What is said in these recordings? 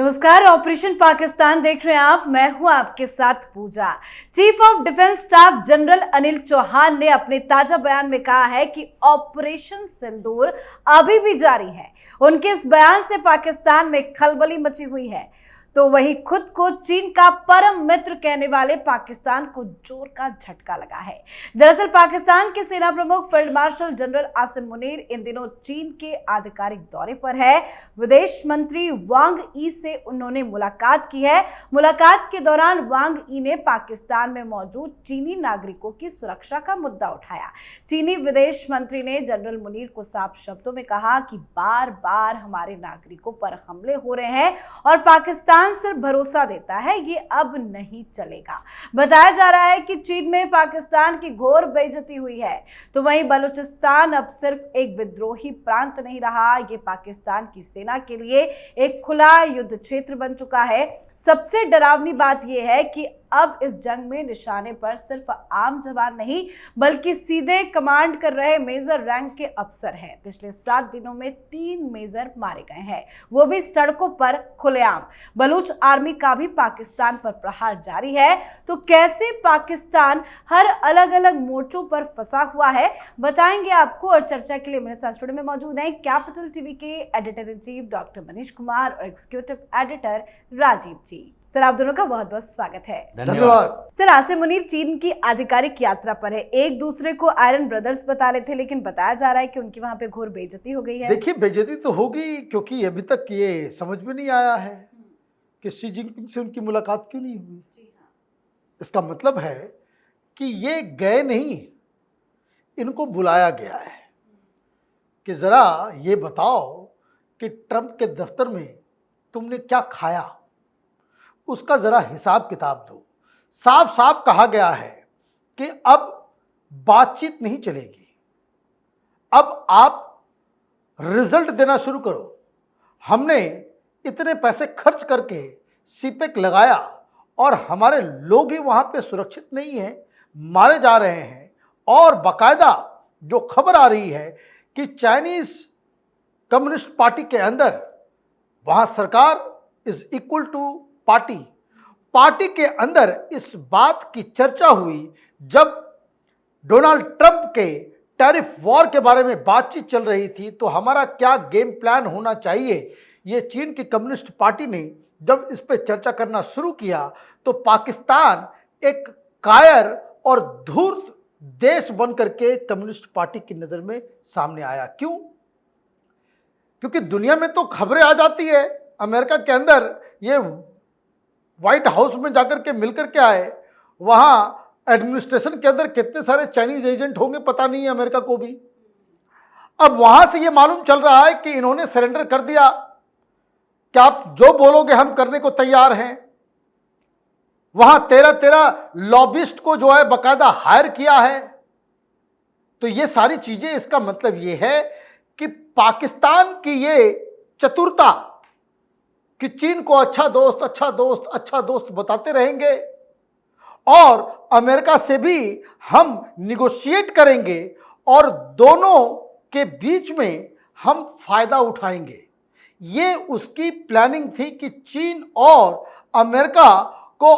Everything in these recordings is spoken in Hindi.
नमस्कार, ऑपरेशन पाकिस्तान देख रहे हैं आप। मैं हूं आपके साथ Pooja. Chief of defence staff general Anil Chauhan ने अपने ताजा बयान में कहा है कि ऑपरेशन सिंदूर अभी भी जारी है। उनके इस बयान से पाकिस्तान में खलबली मची हुई है, तो वही खुद को चीन का परम मित्र कहने वाले पाकिस्तान को जोर का झटका लगा है। दरअसल पाकिस्तान के सेना प्रमुख field marshal general Asim Munir इन दिनों चीन के आधिकारिक दौरे पर है। विदेश मंत्री वांग ई से उन्होंने मुलाकात की है। मुलाकात के दौरान वांग ई ने पाकिस्तान में मौजूद चीनी नागरिकों की सुरक्षा का मुद्दा उठाया। चीनी विदेश मंत्री ने जनरल मुनीर को साफ शब्दों में कहा कि बार बार हमारे नागरिकों पर हमले हो रहे हैं और पाकिस्तान सिर्फ भरोसा देता है, ये अब नहीं चलेगा। बताया जा रहा है कि चीन में पाकिस्तान की घोर बेइज्जती हुई है, तो वहीं बलूचिस्तान अब सिर्फ एक विद्रोही प्रांत नहीं रहा, ये पाकिस्तान की सेना के लिए एक खुला युद्ध क्षेत्र बन चुका है। सबसे डरावनी बात यह है कि अब इस जंग में निशाने पर सिर्फ आम जवान नहीं बल्कि सीधे कमांड कर रहे मेजर रैंक के अफसर हैं। पिछले 7 दिनों में 3 मेजर मारे गए हैं, वो भी सड़कों पर खुलेआम। बलूच आर्मी का भी पाकिस्तान पर प्रहार जारी है। तो कैसे पाकिस्तान हर अलग अलग मोर्चों पर फंसा हुआ है, बताएंगे आपको। और चर्चा के लिए मेरे साथ स्टूडियो में मौजूद हैं कैपिटल टीवी के editor in chief doctor Manish Kumar और एग्जीक्यूटिव एडिटर राजीव जी। सर, आप दोनों का बहुत बहुत स्वागत है। धन्यवाद। सर, आसिम मुनीर चीन की आधिकारिक यात्रा पर है। एक दूसरे को आयरन ब्रदर्स बता रहे थे, लेकिन बताया जा रहा है कि उनकी वहां पे घोर बेइज्जती हो गई है। देखिए, बेइज्जती तो होगी, क्योंकि अभी तक ये समझ में नहीं आया है कि शी जिनपिंग से उनकी मुलाकात क्यों नहीं हुई। इसका मतलब है कि ये गए नहीं, इनको बुलाया गया है कि जरा ये बताओ कि ट्रंप के दफ्तर में तुमने क्या खाया, उसका जरा हिसाब किताब दो। साफ साफ कहा गया है कि अब बातचीत नहीं चलेगी, अब आप रिजल्ट देना शुरू करो। हमने इतने पैसे खर्च करके सीपेक लगाया और हमारे लोग ही वहां पे सुरक्षित नहीं हैं, मारे जा रहे हैं। और बाकायदा जो खबर आ रही है कि चाइनीज कम्युनिस्ट पार्टी के अंदर वहां सरकार इज इक्वल टू पार्टी के अंदर इस बात की चर्चा हुई जब डोनाल्ड ट्रंप के टैरिफ वॉर के बारे में बातचीत चल रही थी, तो हमारा क्या गेम प्लान होना चाहिए, ये चीन की कम्युनिस्ट पार्टी ने जब इस पे चर्चा करना शुरू किया, तो पाकिस्तान एक कायर और धूर्त देश बनकर के कम्युनिस्ट पार्टी की नजर में सामने आया। क्यों? क्योंकि दुनिया में तो खबरें आ जाती है। अमेरिका के अंदर ये व्हाइट हाउस में जाकर के मिलकर के आए, वहां एडमिनिस्ट्रेशन के अंदर कितने सारे चाइनीज एजेंट होंगे पता नहीं है अमेरिका को भी। अब वहां से ये मालूम चल रहा है कि इन्होंने सरेंडर कर दिया कि आप जो बोलोगे हम करने को तैयार हैं। वहां 13 लॉबिस्ट को जो है बाकायदा हायर किया है। तो ये सारी चीजें, इसका मतलब ये है कि पाकिस्तान की ये चतुरता कि चीन को अच्छा दोस्त बताते रहेंगे और अमेरिका से भी हम निगोशिएट करेंगे और दोनों के बीच में हम फायदा उठाएंगे। ये उसकी प्लानिंग थी कि चीन और अमेरिका को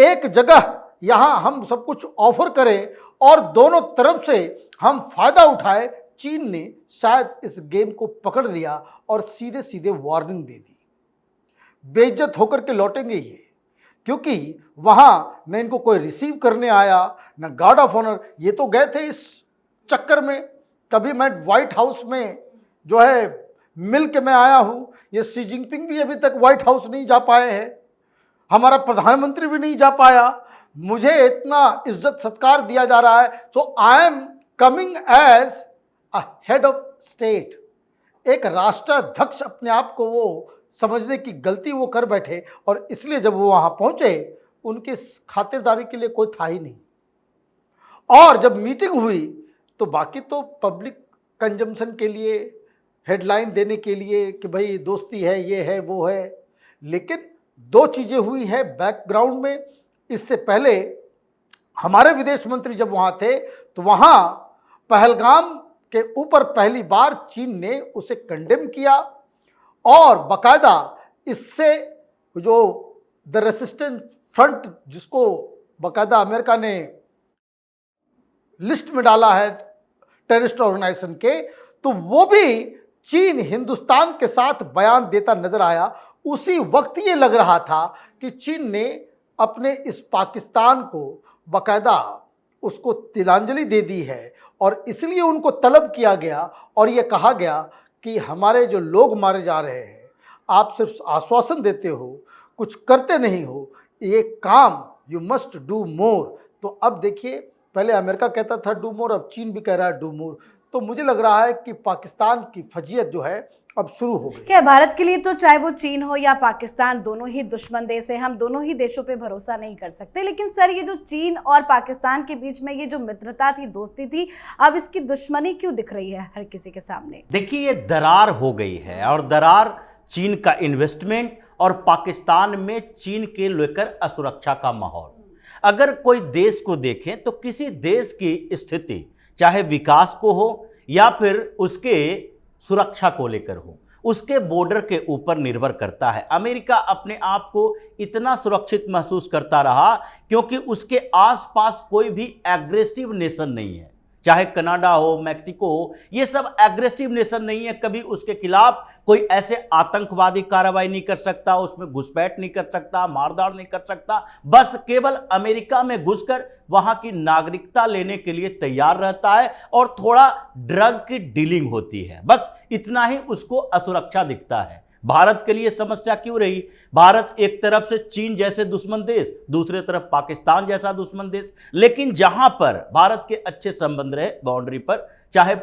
एक जगह यहां हम सब कुछ ऑफर करें और दोनों तरफ से हम फायदा उठाए। चीन ने शायद इस गेम को पकड़ लिया और सीधे सीधे वार्निंग दे दी, बेइज्जत होकर के लौटेंगे ये, क्योंकि वहां न इनको कोई रिसीव करने आया, न गार्ड ऑफ ऑनर। ये तो गए थे इस चक्कर में, तभी मैं व्हाइट हाउस में जो है मिल के मैं आया हूं। ये शी जिनपिंग भी अभी तक व्हाइट हाउस नहीं जा पाए हैं, हमारा प्रधानमंत्री भी नहीं जा पाया। मुझे इतना इज्जत सत्कार दिया जा रहा है, तो I am coming as a head of state. एक राष्ट्राध्यक्ष अपने आप को वो समझने की गलती वो कर बैठे, और इसलिए जब वो वहां पहुंचे उनकी खातिरदारी के लिए कोई था ही नहीं। और जब मीटिंग हुई तो बाकी तो पब्लिक कंजम्पशन के लिए, हेडलाइन देने के लिए कि भाई दोस्ती है, ये है, वो है। लेकिन 2 चीजें हुई है बैकग्राउंड में। इससे पहले हमारे विदेश मंत्री जब वहां थे तो वहां पहलगाम के ऊपर पहली बार चीन ने उसे कंडेम किया और बाकायदा इससे जो द रेसिस्टेंट फ्रंट, जिसको बाकायदा अमेरिका ने लिस्ट में डाला है टेररिस्ट ऑर्गेनाइजेशन के, तो वो भी चीन हिंदुस्तान के साथ बयान देता नजर आया। उसी वक्त ये लग रहा था कि चीन ने अपने इस पाकिस्तान को बाकायदा उसको तिलांजलि दे दी है, और इसलिए उनको तलब किया गया और ये कहा गया कि हमारे जो लोग मारे जा रहे हैं, आप सिर्फ आश्वासन देते हो, कुछ करते नहीं हो, ये काम यू मस्ट डू मोर। तो अब देखिए, पहले अमेरिका कहता था डू मोर, अब चीन भी कह रहा है डू मोर। तो मुझे लग रहा है कि पाकिस्तान की फजीयत जो है अब शुरू हो गई। क्या भारत के लिए तो चाहे वो चीन हो या पाकिस्तान, दोनों ही दुश्मन देश है, हम दोनों ही देशों पे भरोसा नहीं कर सकते। लेकिन सर, ये जो चीन और पाकिस्तान के बीच में ये जो मित्रता थी, दोस्ती थी, अब इसकी दुश्मनी क्यों दिख रही है हर किसी के सामने? देखिए, ये दरार हो गई है, और दरार चीन का इन्वेस्टमेंट और पाकिस्तान में चीन के लेकर असुरक्षा का माहौल। अगर कोई देश को देखें तो किसी देश की स्थिति, चाहे विकास को हो या फिर उसके सुरक्षा को लेकर हो, उसके बॉर्डर के ऊपर निर्भर करता है। अमेरिका अपने आप को इतना सुरक्षित महसूस करता रहा क्योंकि उसके आसपास कोई भी एग्रेसिव नेशन नहीं है, चाहे कनाडा हो, मैक्सिको हो, ये सब एग्रेसिव नेशन नहीं है। कभी उसके खिलाफ कोई ऐसे आतंकवादी कार्रवाई नहीं कर सकता, उसमें घुसपैठ नहीं कर सकता, मारदार नहीं कर सकता। बस केवल अमेरिका में घुसकर वहां की नागरिकता लेने के लिए तैयार रहता है और थोड़ा ड्रग की डीलिंग होती है, बस इतना ही उसको असुरक्षा दिखता है। भारत के लिए समस्या क्यों रही? भारत एक तरफ से चीन जैसे दुश्मन देश, दूसरे तरफ पाकिस्तान जैसा दुश्मन देश, लेकिन जहां पर भारत के अच्छे संबंध रहे बाउंड्री पर, चाहे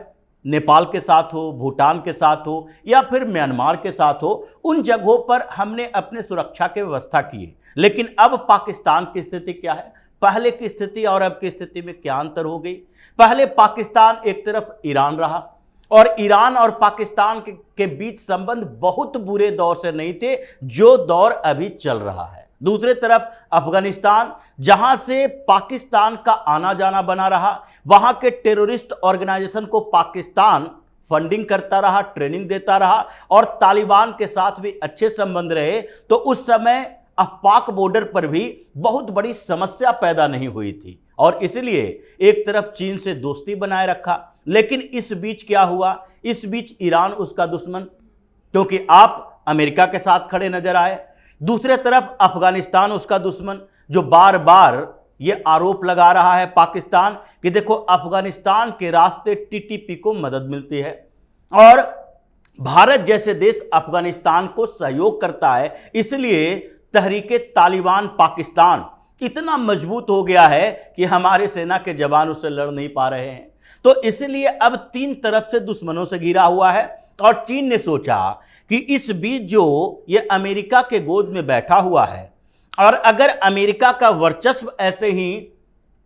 नेपाल के साथ हो, भूटान के साथ हो या फिर म्यांमार के साथ हो, उन जगहों पर हमने अपने सुरक्षा की व्यवस्था की है। लेकिन अब पाकिस्तान की स्थिति क्या है? पहले की स्थिति और अब की स्थिति में क्या अंतर हो गई? पहले पाकिस्तान एक तरफ ईरान रहा, और ईरान और पाकिस्तान के बीच संबंध बहुत बुरे दौर से नहीं थे जो दौर अभी चल रहा है। दूसरे तरफ अफगानिस्तान, जहां से पाकिस्तान का आना जाना बना रहा, वहां के टेररिस्ट ऑर्गेनाइजेशन को पाकिस्तान फंडिंग करता रहा, ट्रेनिंग देता रहा, और तालिबान के साथ भी अच्छे संबंध रहे। तो उस समय पाक बॉर्डर पर भी बहुत बड़ी समस्या पैदा नहीं हुई थी, और इसलिए एक तरफ चीन से दोस्ती बनाए रखा। लेकिन इस बीच क्या हुआ? इस बीच ईरान उसका दुश्मन, क्योंकि आप अमेरिका के साथ खड़े नजर आए। दूसरे तरफ अफगानिस्तान उसका दुश्मन, जो बार बार ये आरोप लगा रहा है पाकिस्तान कि देखो, अफगानिस्तान के रास्ते टीटीपी को मदद मिलती है, और भारत जैसे देश अफगानिस्तान को सहयोग करता है, इसलिए तहरीके तालिबान पाकिस्तान इतना मजबूत हो गया है कि हमारे सेना के जवान उससे लड़ नहीं पा रहे हैं। तो इसलिए अब तीन तरफ से दुश्मनों से घिरा हुआ है, और चीन ने सोचा कि इस बीच जो ये अमेरिका के गोद में बैठा हुआ है, और अगर अमेरिका का वर्चस्व ऐसे ही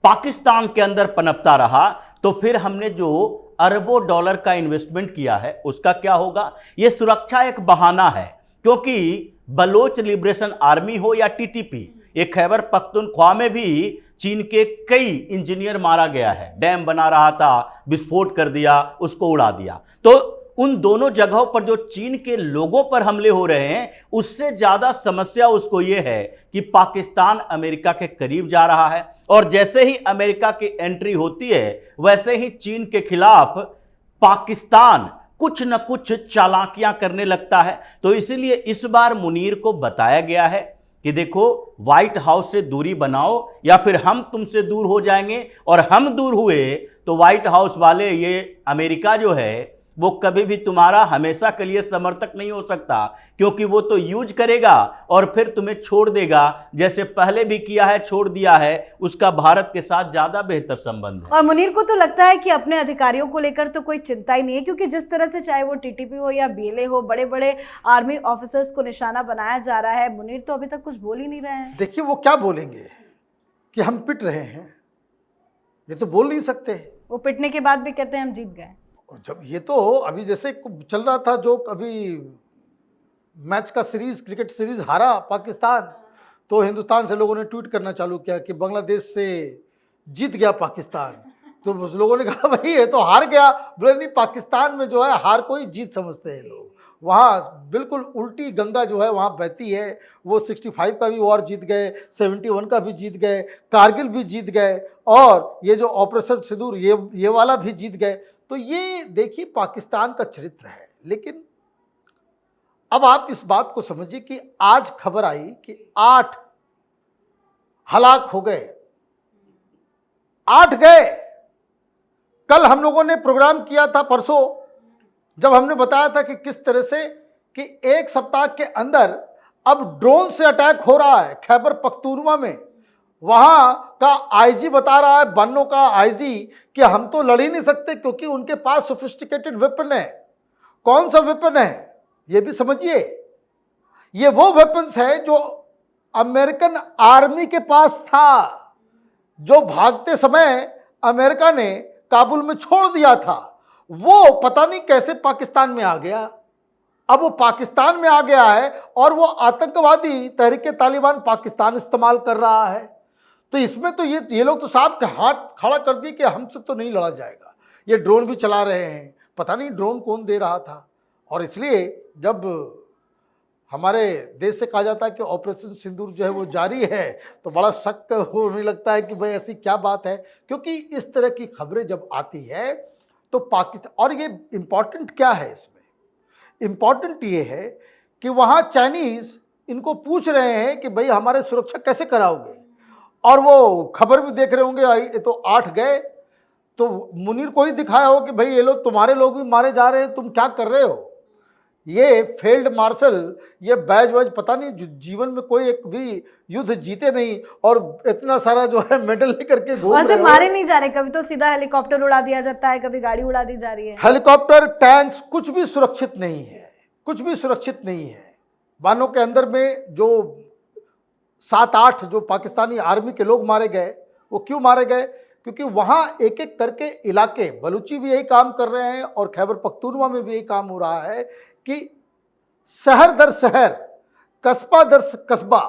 पाकिस्तान के अंदर पनपता रहा, तो फिर हमने जो अरबों डॉलर का इन्वेस्टमेंट किया है उसका क्या होगा? ये सुरक्षा एक बहाना है, क्योंकि बलोच लिबरेशन आर्मी हो या टीटीपी, एक खैबर पख्तूनख्वा में भी चीन के कई इंजीनियर मारा गया है। डैम बना रहा था, विस्फोट कर दिया, उसको उड़ा दिया। तो उन दोनों जगहों पर जो चीन के लोगों पर हमले हो रहे हैं, उससे ज्यादा समस्या उसको ये है कि पाकिस्तान अमेरिका के करीब जा रहा है, और जैसे ही अमेरिका की एंट्री होती है वैसे ही चीन के खिलाफ पाकिस्तान कुछ न कुछ चालाकियां करने लगता है। तो इसलिए इस बार मुनीर को बताया गया है कि देखो, व्हाइट हाउस से दूरी बनाओ या फिर हम तुमसे दूर हो जाएंगे, और हम दूर हुए तो व्हाइट हाउस वाले, ये अमेरिका जो है, वो कभी भी तुम्हारा हमेशा के लिए समर्थक नहीं हो सकता, क्योंकि वो तो यूज करेगा और फिर तुम्हें छोड़ देगा, जैसे पहले भी किया है, छोड़ दिया है। उसका भारत के साथ ज्यादा बेहतर संबंध है। और मुनीर को तो लगता है कि अपने अधिकारियों को लेकर तो कोई चिंता ही नहीं है, क्योंकि जिस तरह से चाहे वो टीटीपी हो या बीएलए हो, बड़े बड़े आर्मी ऑफिसर्स को निशाना बनाया जा रहा है। मुनीर तो अभी तक कुछ बोल ही नहीं रहे हैं। देखिए, वो क्या बोलेंगे कि हम पिट रहे हैं, ये तो बोल नहीं सकते। वो पिटने के बाद भी कहते हैं हम जीत गए। जब ये तो अभी जैसे चल रहा था, जो अभी मैच का सीरीज, क्रिकेट सीरीज हारा पाकिस्तान, तो हिंदुस्तान से लोगों ने ट्वीट करना चालू किया कि बांग्लादेश से जीत गया पाकिस्तान। तो उस लोगों ने कहा भाई ये तो हार गया। बोले नहीं, पाकिस्तान में जो है हार को ही जीत समझते हैं लोग, वहाँ बिल्कुल उल्टी गंगा जो है वहाँ बहती है। वो 65 का भी वॉर जीत गए, 71 का भी जीत गए, कारगिल भी जीत गए, और ये जो ऑपरेशन सिंदूर ये वाला भी जीत गए। तो ये देखिए पाकिस्तान का चरित्र है। लेकिन अब आप इस बात को समझिए कि आज खबर आई कि 8 हलाक हो गए, 8 गए। कल हम लोगों ने प्रोग्राम किया था परसों, जब हमने बताया था कि किस तरह से कि एक सप्ताह के अंदर अब ड्रोन से अटैक हो रहा है खैबर पख्तूनवा में। वहां का आईजी बता रहा है, बन्नो का आईजी, कि हम तो लड़ ही नहीं सकते क्योंकि उनके पास सोफिस्टिकेटेड वेपन है। कौन सा वेपन है ये भी समझिए। ये वो वेपन्स है जो अमेरिकन आर्मी के पास था, जो भागते समय अमेरिका ने काबुल में छोड़ दिया था। वो पता नहीं कैसे पाकिस्तान में आ गया। अब वो पाकिस्तान में आ गया है और वो आतंकवादी तहरीक तालिबान पाकिस्तान इस्तेमाल कर रहा है। तो इसमें तो ये लोग तो साहब के हाथ खड़ा कर दिए कि हमसे तो नहीं लड़ा जाएगा। ये ड्रोन भी चला रहे हैं, पता नहीं ड्रोन कौन दे रहा था। और इसलिए जब हमारे देश से कहा जाता है कि ऑपरेशन सिंदूर जो है वो जारी है, तो बड़ा शक होने लगता है कि भाई ऐसी क्या बात है। क्योंकि इस तरह की खबरें जब आती है तो पाकिस्तान, और ये इम्पॉर्टेंट क्या है इसमें, इम्पॉर्टेंट ये है कि वहाँ चाइनीज़ इनको पूछ रहे हैं कि भाई हमारे सुरक्षा कैसे कराओगे। और वो खबर भी देख रहे होंगे, ये तो 8 गए, तो मुनीर को ही दिखाया हो कि भाई ये लोग, तुम्हारे लोग भी मारे जा रहे हैं, तुम क्या कर रहे हो। ये फील्ड मार्शल, ये बैज वैज पता नहीं, जीवन में कोई एक भी युद्ध जीते नहीं और इतना सारा जो है मेडल लेकर के घूम रहे हो। मारे नहीं जा रहे, कभी तो सीधा हेलीकॉप्टर उड़ा दिया जाता है, कभी गाड़ी उड़ा दी जा रही है। हेलीकॉप्टर, टैंक्स, कुछ भी सुरक्षित नहीं है, कुछ भी सुरक्षित नहीं है। बानों के अंदर में जो 7-8 जो पाकिस्तानी आर्मी के लोग मारे गए, वो क्यों मारे गए? क्योंकि वहाँ एक एक करके इलाके, बलूची भी यही काम कर रहे हैं और खैबर पख्तूनवा में भी यही काम हो रहा है कि शहर दर शहर, कस्बा दर कस्बा,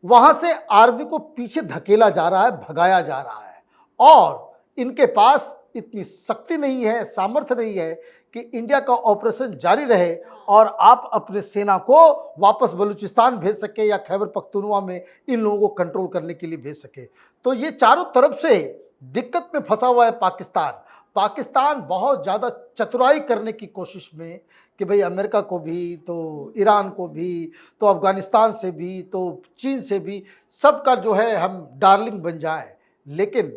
वहाँ से आर्मी को पीछे धकेला जा रहा है, भगाया जा रहा है। और इनके पास इतनी शक्ति नहीं है, सामर्थ्य नहीं है कि इंडिया का ऑपरेशन जारी रहे और आप अपने सेना को वापस बलूचिस्तान भेज सके या खैबर पख्तूनवा में इन लोगों को कंट्रोल करने के लिए भेज सके। तो ये चारों तरफ से दिक्कत में फंसा हुआ है पाकिस्तान बहुत ज़्यादा चतुराई करने की कोशिश में कि भाई अमेरिका को भी, तो ईरान को भी, तो अफ़गानिस्तान से भी, तो चीन से भी, सबका जो है हम डार्लिंग बन जाएं। लेकिन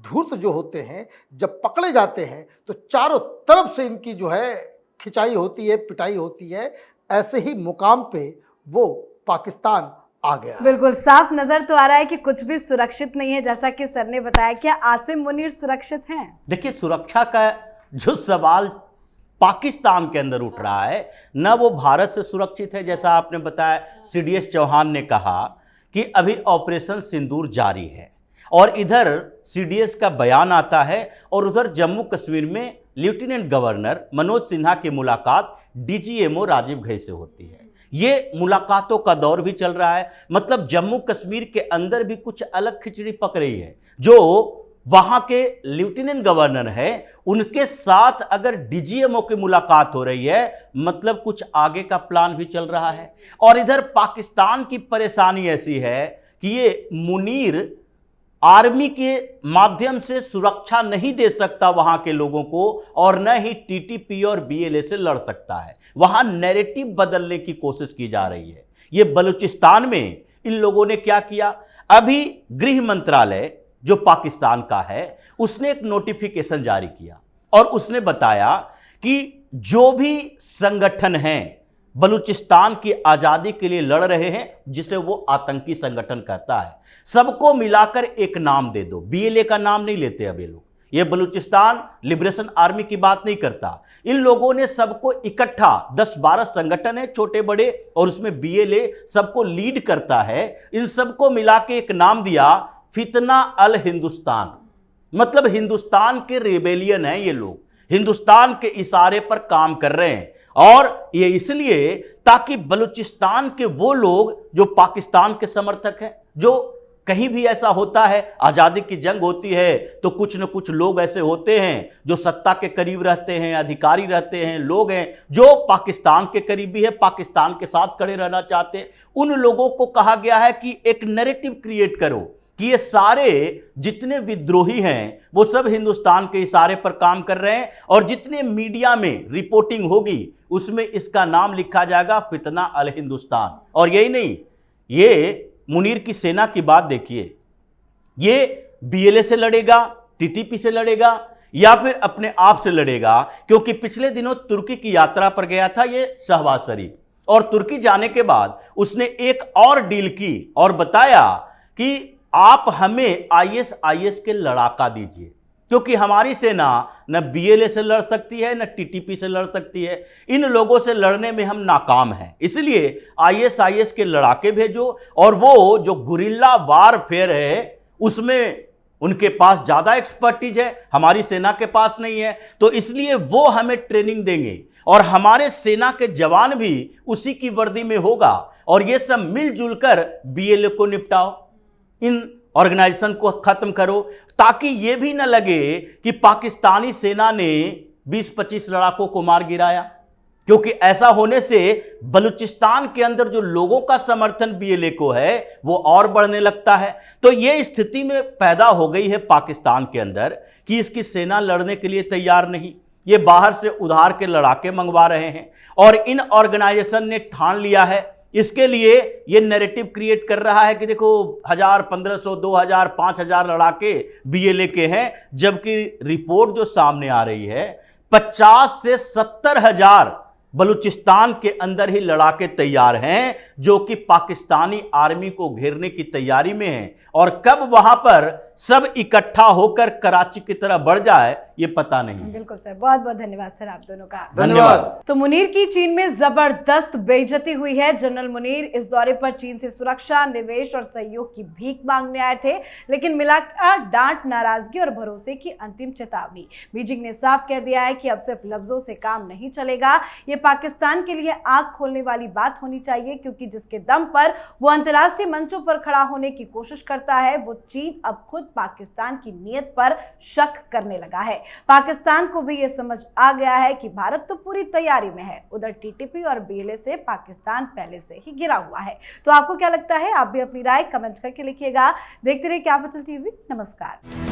धूर्त जो होते हैं जब पकड़े जाते हैं तो चारों तरफ से इनकी जो है खिंचाई होती है, पिटाई होती है। ऐसे ही मुकाम पे वो पाकिस्तान आ गया। बिल्कुल साफ नजर तो आ रहा है कि कुछ भी सुरक्षित नहीं है, जैसा कि सर ने बताया। क्या आसिम मुनीर सुरक्षित हैं? देखिए, सुरक्षा का जो सवाल पाकिस्तान के अंदर उठ रहा है, न वो भारत से सुरक्षित है, जैसा आपने बताया। CDS चौहान ने कहा कि अभी ऑपरेशन सिंदूर जारी है, और इधर CDS का बयान आता है, और उधर जम्मू कश्मीर में लेफ्टिनेंट गवर्नर मनोज सिन्हा की मुलाकात DGMO राजीव घई से होती है। ये मुलाकातों का दौर भी चल रहा है। मतलब जम्मू कश्मीर के अंदर भी कुछ अलग खिचड़ी पक रही है। जो वहां के लेफ्टिनेंट गवर्नर है, उनके साथ अगर DGMO की मुलाकात हो रही है, मतलब कुछ आगे का प्लान भी चल रहा है। और इधर पाकिस्तान की परेशानी ऐसी है कि ये मुनीर आर्मी के माध्यम से सुरक्षा नहीं दे सकता वहां के लोगों को, और न ही TTP और BLA से लड़ सकता है। वहां नैरेटिव बदलने की कोशिश की जा रही है। ये बलूचिस्तान में इन लोगों ने क्या किया, अभी गृह मंत्रालय जो पाकिस्तान का है, उसने एक नोटिफिकेशन जारी किया और उसने बताया कि जो भी संगठन हैं बलूचिस्तान की आज़ादी के लिए लड़ रहे हैं, जिसे वो आतंकी संगठन कहता है, सबको मिलाकर एक नाम दे दो। BLA का नाम नहीं लेते अब ये लोग, ये बलूचिस्तान लिबरेशन आर्मी की बात नहीं करता। इन लोगों ने सबको इकट्ठा, 10-12 संगठन है छोटे बड़े, और उसमें BLA सबको लीड करता है। इन सबको मिला के एक नाम दिया, फितना अल हिंदुस्तान। मतलब हिंदुस्तान के रेबेलियन हैं ये लोग, हिंदुस्तान के इशारे पर काम कर रहे हैं। और ये इसलिए ताकि बलूचिस्तान के वो लोग जो पाकिस्तान के समर्थक हैं, जो कहीं भी ऐसा होता है, आज़ादी की जंग होती है तो कुछ न कुछ लोग ऐसे होते हैं जो सत्ता के करीब रहते हैं, अधिकारी रहते हैं, लोग हैं जो पाकिस्तान के करीबी है, पाकिस्तान के साथ खड़े रहना चाहते हैं। उन लोगों को कहा गया है कि एक नैरेटिव क्रिएट करो कि ये सारे जितने विद्रोही हैं वो सब हिंदुस्तान के इशारे पर काम कर रहे हैं, और जितने मीडिया में रिपोर्टिंग होगी उसमें इसका नाम लिखा जाएगा फितना अल हिंदुस्तान। और यही नहीं, ये मुनीर की सेना की बात देखिए, ये बीएलए से लड़ेगा, टीटीपी से लड़ेगा या फिर अपने आप से लड़ेगा, क्योंकि पिछले दिनों तुर्की की यात्रा पर गया था ये शहबाज शरीफ, और तुर्की जाने के बाद उसने एक और डील की और बताया कि आप हमें आईएसआईएस के लड़ाका दीजिए, क्योंकि हमारी सेना न बीएलए से लड़ सकती है न टीटीपी से लड़ सकती है, इन लोगों से लड़ने में हम नाकाम हैं, इसलिए आईएसआईएस के लड़ाके भेजो। और वो जो गुरिल्ला वारफेयर है उसमें उनके पास ज़्यादा एक्सपर्टीज है, हमारी सेना के पास नहीं है, तो इसलिए वो हमें ट्रेनिंग देंगे और हमारे सेना के जवान भी उसी की वर्दी में होगा, और ये सब मिलजुल कर बीएलए को निपटाओ, इन ऑर्गेनाइजेशन को खत्म करो, ताकि ये भी न लगे कि पाकिस्तानी सेना ने 20-25 लड़ाकों को मार गिराया, क्योंकि ऐसा होने से बलूचिस्तान के अंदर जो लोगों का समर्थन बीएलए को है वो और बढ़ने लगता है। तो ये स्थिति में पैदा हो गई है पाकिस्तान के अंदर कि इसकी सेना लड़ने के लिए तैयार नहीं, ये बाहर से उधार के लड़ाके मंगवा रहे हैं, और इन ऑर्गेनाइजेशन ने ठान लिया है, इसके लिए ये नैरेटिव क्रिएट कर रहा है कि देखो 1000, 1500, 2000, 5000 लड़ाके बीएलए के हैं, जबकि रिपोर्ट जो सामने आ रही है 50 से 70 हजार बलूचिस्तान के अंदर ही लड़ाके तैयार हैं जो कि पाकिस्तानी आर्मी को घेरने की तैयारी में हैं, और कब वहां पर सब इकट्ठा होकर कराची की तरफ बढ़ जाए ये पता नहीं। बिल्कुल सर, बहुत बहुत धन्यवाद सर आप दोनों का। धन्यवाद। तो मुनीर की चीन में जबरदस्त बेइज्जती हुई है। जनरल मुनीर इस दौरे पर चीन से सुरक्षा, निवेश और सहयोग की भीख मांगने आए थे, लेकिन मिला डांट, नाराजगी और भरोसे की अंतिम चेतावनी। बीजिंग ने साफ कह दिया है कि अब सिर्फ लफ्जों से काम नहीं चलेगा, ये पाकिस्तान के लिए आंख खोलने वाली बात होनी चाहिए, क्योंकि जिसके दम पर वो अंतर्राष्ट्रीय मंचों पर खड़ा होने की कोशिश करता है वो चीन अब खुद पाकिस्तान की नीयत पर शक करने लगा है। पाकिस्तान को भी ये समझ आ गया है कि भारत तो पूरी तैयारी में है, उधर टीटीपी और बीएलए से पाकिस्तान पहले से ही गिरा हुआ है। तो आपको क्या लगता है? आप भी अपनी राय कमेंट करके लिखिएगा। देखते रहिए क्या बचल टीवी। नमस्कार।